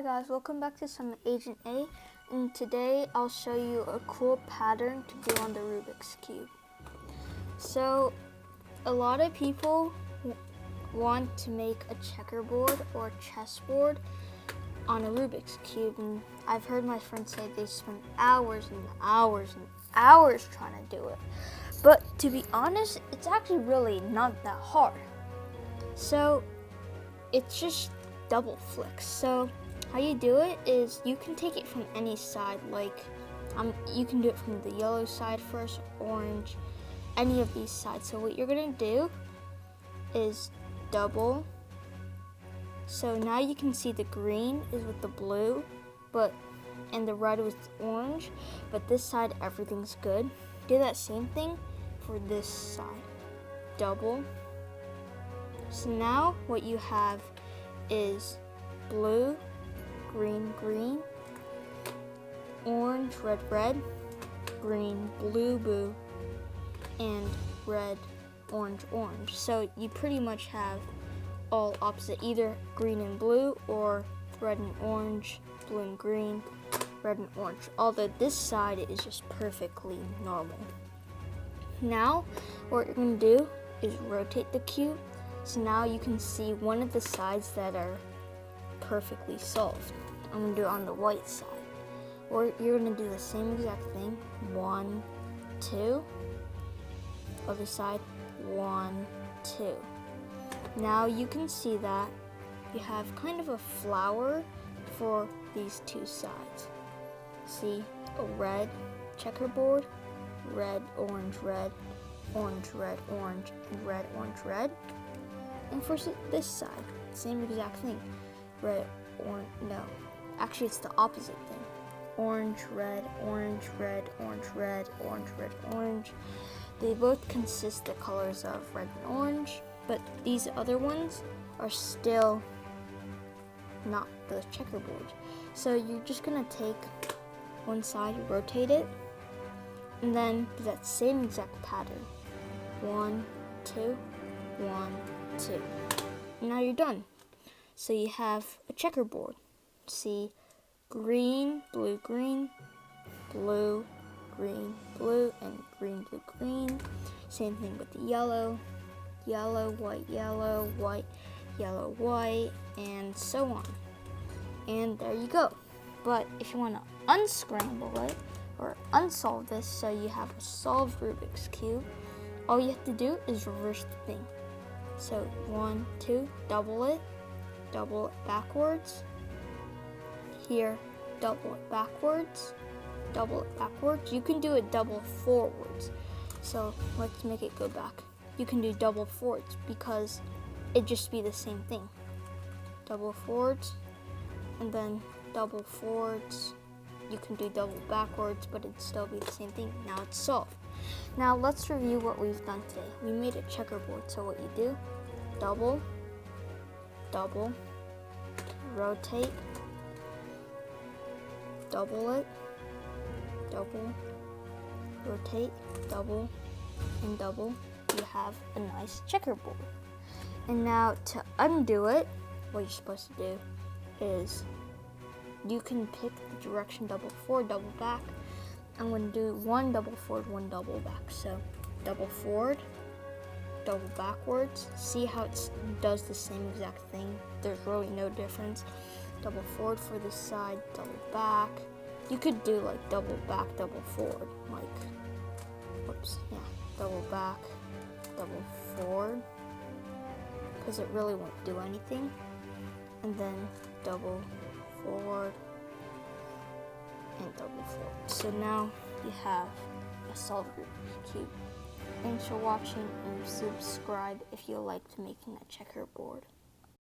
Hi guys, welcome back to some Agent A, and today I'll show you a cool pattern to do on the Rubik's Cube. So, a lot of people want to make a checkerboard or a chessboard on a Rubik's Cube, and I've heard my friends say they spend hours and hours and hours trying to do it. But to be honest, it's actually really not that hard. So, it's just double flicks. So how you do it is you can take it from any side, like you can do it from the yellow side first, orange, any of these sides. So what you're gonna do is double. So now you can see the green is with the blue, and the red with the orange, but this side everything's good. Do that same thing for this side. Double. So now what you have is blue, green, green, orange, red, red, green, blue, blue, and red, orange, orange. So you pretty much have all opposite, either green and blue or red and orange, blue and green, red and orange. Although this side is just perfectly normal. Now, what you're gonna do is rotate the cube. So now you can see one of the sides that are perfectly solved. I'm gonna do it on the white side. Or you're gonna do the same exact thing. 1, 2. Other side, 1, 2. Now you can see that you have kind of a flower for these two sides. See, a red checkerboard, red, orange, red, orange, red, orange, and red, orange, red. And for this side, same exact thing. Red, orange, no. Actually, it's the opposite thing. Orange, red, orange, red, orange, red, orange, red, orange. They both consist the colors of red and orange, but these other ones are still not the checkerboard. So you're just gonna take one side, rotate it, and then do that same exact pattern. 1, 2, 1, 2. Now you're done. So you have a checkerboard. See, green, blue, green, blue, green, blue, and green, blue, green. Same thing with the yellow, yellow, white, yellow, white, yellow, white, and so on. And there you go. But if you want to unscramble it or unsolve this so you have a solved Rubik's Cube, all you have to do is reverse the thing. So 1, 2, double it backwards. Here, double it backwards, double it backwards. You can do it double forwards. So let's make it go back. You can do double forwards because it'd just be the same thing. Double forwards, and then double forwards. You can do double backwards, but it'd still be the same thing. Now it's solved. Now let's review what we've done today. We made a checkerboard, so what you do, double, double, rotate, double it, double, rotate, double, and double. You have a nice checkerboard. And now to undo it, what you're supposed to do is you can pick the direction double forward, double back. I'm going to do 1 double forward, 1 double back. So double forward, double backwards. See how it does the same exact thing? There's really no difference. Double forward for this side, double back. You could do like double back, double forward. Double back, double forward. Because it really won't do anything. And then double forward and double forward. So now you have a solved Rubik's Cube. Thanks for watching, and subscribe if you liked making a checkerboard.